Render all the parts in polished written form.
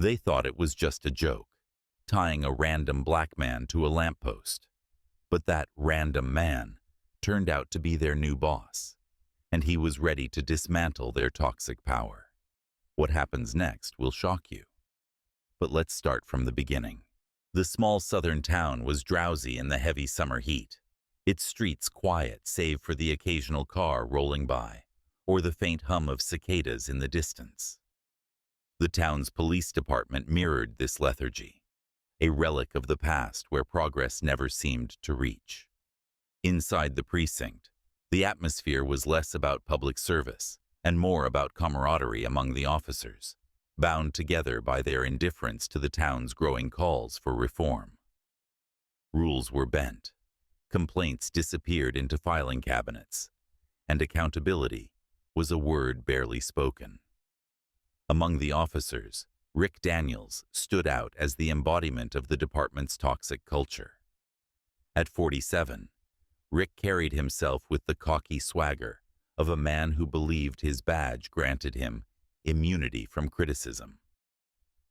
They thought it was just a joke, tying a random black man to a lamppost. But that random man turned out to be their new boss, and he was ready to dismantle their toxic power. What happens next will shock you. But let's start from the beginning. The small southern town was drowsy in the heavy summer heat, its streets quiet save for the occasional car rolling by, or the faint hum of cicadas in the distance. The town's police department mirrored this lethargy, a relic of the past where progress never seemed to reach. Inside the precinct, the atmosphere was less about public service and more about camaraderie among the officers, bound together by their indifference to the town's growing calls for reform. Rules were bent, complaints disappeared into filing cabinets, and accountability was a word barely spoken. Among the officers, Rick Daniels stood out as the embodiment of the department's toxic culture. At 47, Rick carried himself with the cocky swagger of a man who believed his badge granted him immunity from criticism.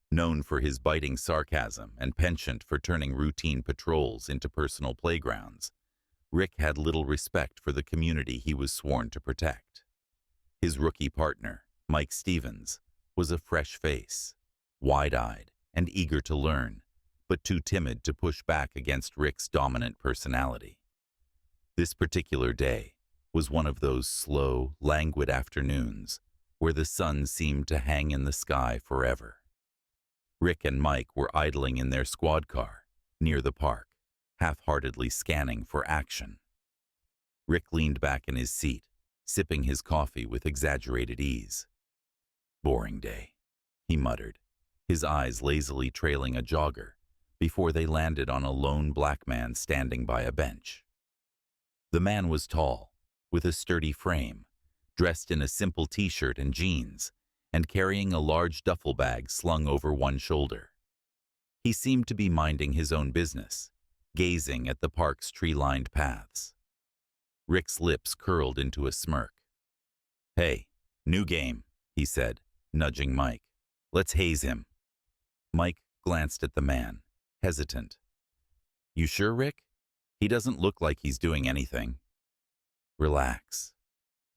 Known for his biting sarcasm and penchant for turning routine patrols into personal playgrounds, Rick had little respect for the community he was sworn to protect. His rookie partner, Mike Stevens, was a fresh face, wide-eyed and eager to learn, but too timid to push back against Rick's dominant personality. This particular day was one of those slow, languid afternoons where the sun seemed to hang in the sky forever. Rick and Mike were idling in their squad car near the park, half-heartedly scanning for action. Rick leaned back in his seat, sipping his coffee with exaggerated ease. "Boring day," he muttered, his eyes lazily trailing a jogger before they landed on a lone black man standing by a bench. The man was tall, with a sturdy frame, dressed in a simple t-shirt and jeans, and carrying a large duffel bag slung over one shoulder. He seemed to be minding his own business, gazing at the park's tree-lined paths. Rick's lips curled into a smirk. "Hey, new game," he said, nudging Mike. "Let's haze him." Mike glanced at the man, hesitant. "You sure, Rick? He doesn't look like he's doing anything." "Relax,"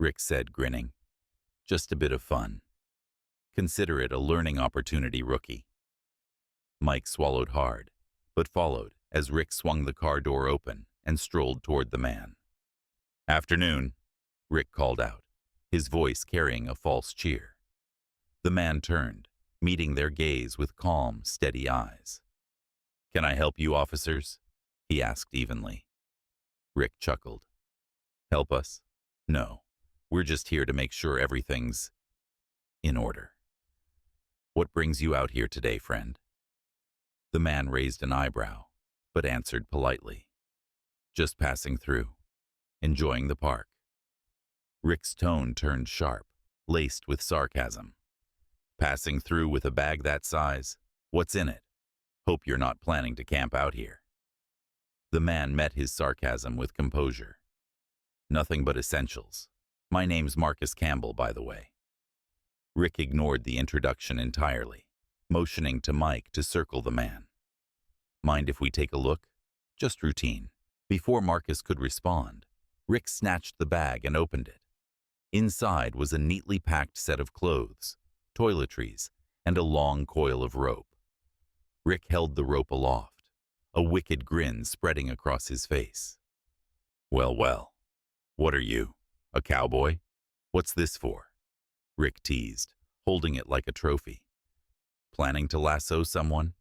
Rick said, grinning. "Just a bit of fun. Consider it a learning opportunity, rookie." Mike swallowed hard, but followed as Rick swung the car door open and strolled toward the man. "Afternoon," Rick called out, his voice carrying a false cheer. The man turned, meeting their gaze with calm, steady eyes. "Can I help you, officers?" he asked evenly. Rick chuckled. "Help us? No, we're just here to make sure everything's in order. What brings you out here today, friend?" The man raised an eyebrow, but answered politely. "Just passing through, enjoying the park." Rick's tone turned sharp, laced with sarcasm. "Passing through with a bag that size? What's in it? Hope you're not planning to camp out here." The man met his sarcasm with composure. "Nothing but essentials. My name's Marcus Campbell, by the way." Rick ignored the introduction entirely, motioning to Mike to circle the man. "Mind if we take a look? Just routine." Before Marcus could respond, Rick snatched the bag and opened it. Inside was a neatly packed set of clothes, toiletries, and a long coil of rope. Rick held the rope aloft, a wicked grin spreading across his face. "Well, well, what are you, a cowboy? What's this for?" Rick teased, holding it like a trophy. "Planning to lasso someone?"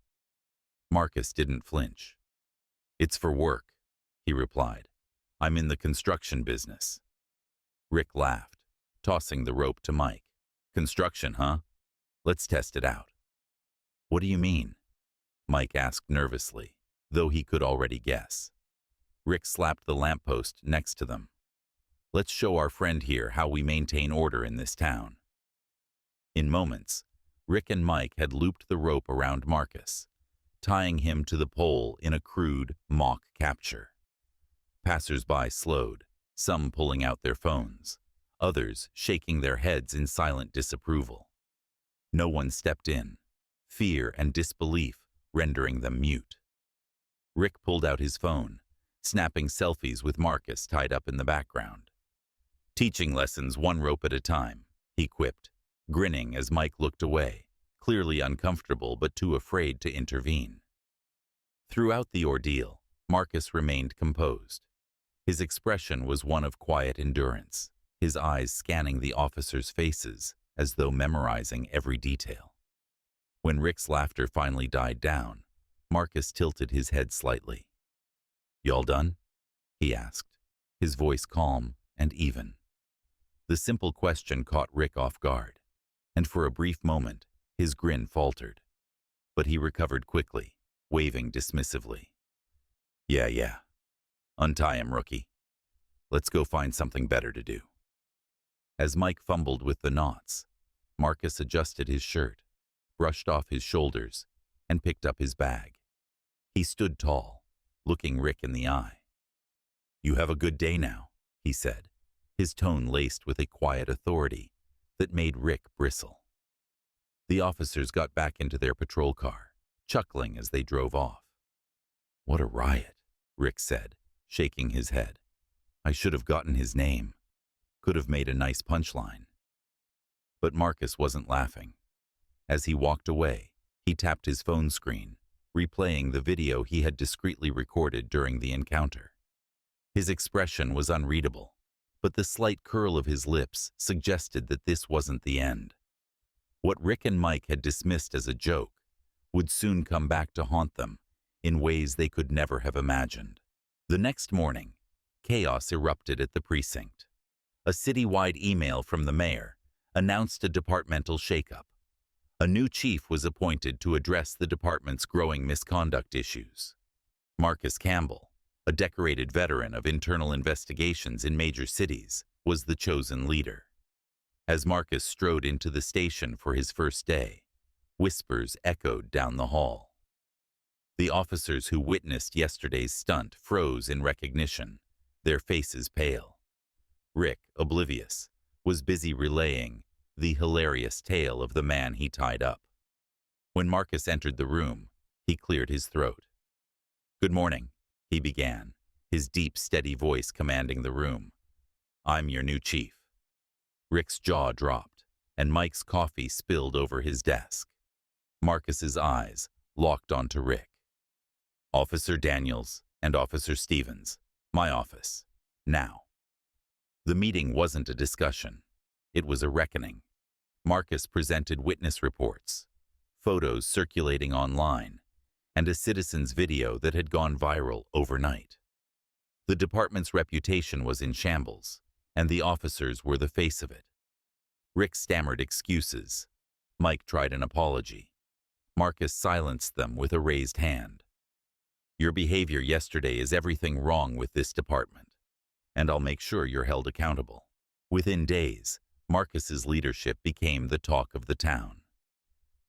Marcus didn't flinch. "It's for work," he replied. "I'm in the construction business." Rick laughed, tossing the rope to Mike. "Construction, huh? Let's test it out." "What do you mean?" Mike asked nervously, though he could already guess. Rick slapped the lamppost next to them. "Let's show our friend here how we maintain order in this town." In moments, Rick and Mike had looped the rope around Marcus, tying him to the pole in a crude, mock capture. Passers-by slowed, some pulling out their phones, others shaking their heads in silent disapproval. No one stepped in, fear and disbelief rendering them mute. Rick pulled out his phone, snapping selfies with Marcus tied up in the background. "Teaching lessons one rope at a time," he quipped, grinning as Mike looked away, clearly uncomfortable but too afraid to intervene. Throughout the ordeal, Marcus remained composed. His expression was one of quiet endurance, his eyes scanning the officers' faces as though memorizing every detail. When Rick's laughter finally died down, Marcus tilted his head slightly. "Y'all done?" he asked, his voice calm and even. The simple question caught Rick off guard, and for a brief moment, his grin faltered. But he recovered quickly, waving dismissively. Yeah. Untie him, rookie. Let's go find something better to do." As Mike fumbled with the knots, Marcus adjusted his shirt, brushed off his shoulders, and picked up his bag. He stood tall, looking Rick in the eye. "You have a good day now," he said, his tone laced with a quiet authority that made Rick bristle. The officers got back into their patrol car, chuckling as they drove off. "What a riot," Rick said, shaking his head. "I should have gotten his name. Could have made a nice punchline." But Marcus wasn't laughing. As he walked away, he tapped his phone screen, replaying the video he had discreetly recorded during the encounter. His expression was unreadable, but the slight curl of his lips suggested that this wasn't the end. What Rick and Mike had dismissed as a joke would soon come back to haunt them in ways they could never have imagined. The next morning, chaos erupted at the precinct. A citywide email from the mayor announced a departmental shakeup. A new chief was appointed to address the department's growing misconduct issues. Marcus Campbell, a decorated veteran of internal investigations in major cities, was the chosen leader. As Marcus strode into the station for his first day, whispers echoed down the hall. The officers who witnessed yesterday's stunt froze in recognition, their faces pale. Rick, oblivious, was busy relaying the hilarious tale of the man he tied up. When Marcus entered the room, he cleared his throat. "Good morning," he began, his deep, steady voice commanding the room. "I'm your new chief." Rick's jaw dropped, and Mike's coffee spilled over his desk. Marcus's eyes locked onto Rick. "Officer Daniels and Officer Stevens, my office, now." The meeting wasn't a discussion. It was a reckoning. Marcus presented witness reports, photos circulating online, and a citizen's video that had gone viral overnight. The department's reputation was in shambles, and the officers were the face of it. Rick stammered excuses. Mike tried an apology. Marcus silenced them with a raised hand. "Your behavior yesterday is everything wrong with this department, and I'll make sure you're held accountable." Within days, Marcus's leadership became the talk of the town.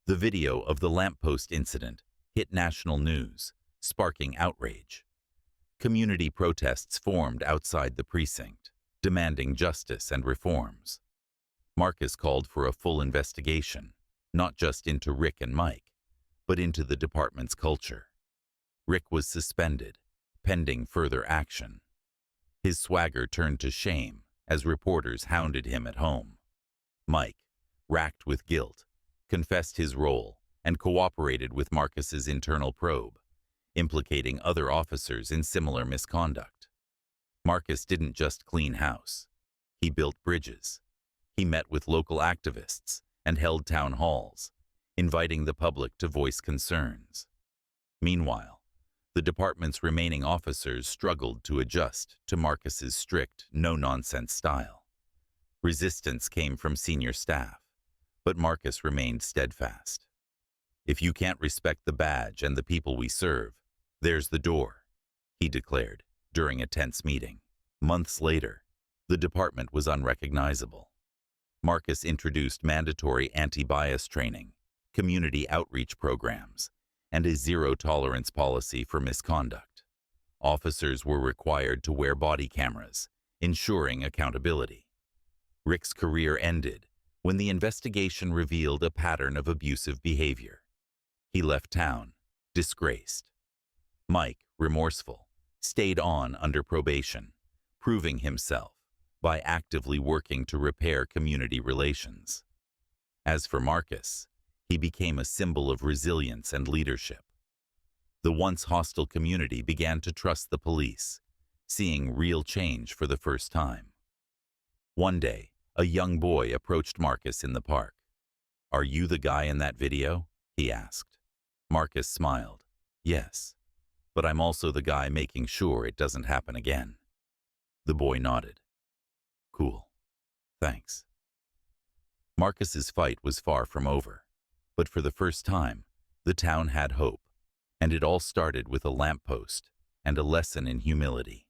The video of the lamppost incident hit national news, sparking outrage. Community protests formed outside the precinct, demanding justice and reforms. Marcus called for a full investigation, not just into Rick and Mike, but into the department's culture. Rick was suspended, pending further action. His swagger turned to shame as reporters hounded him at home. Mike, racked with guilt, confessed his role and cooperated with Marcus's internal probe, implicating other officers in similar misconduct. Marcus didn't just clean house. He built bridges. He met with local activists and held town halls, inviting the public to voice concerns. Meanwhile, the department's remaining officers struggled to adjust to Marcus's strict, no-nonsense style. Resistance came from senior staff, but Marcus remained steadfast. "If you can't respect the badge and the people we serve, there's the door," he declared during a tense meeting. Months later, the department was unrecognizable. Marcus introduced mandatory anti-bias training, community outreach programs, and a zero-tolerance policy for misconduct. Officers were required to wear body cameras, ensuring accountability. Rick's career ended when the investigation revealed a pattern of abusive behavior. He left town, disgraced. Mike, remorseful, stayed on under probation, proving himself by actively working to repair community relations. As for Marcus, he became a symbol of resilience and leadership. The once hostile community began to trust the police, seeing real change for the first time. One day, a young boy approached Marcus in the park. "Are you the guy in that video?" he asked. Marcus smiled. "Yes, but I'm also the guy making sure it doesn't happen again." The boy nodded. "Cool. Thanks." Marcus's fight was far from over, but for the first time, the town had hope, and it all started with a lamppost and a lesson in humility.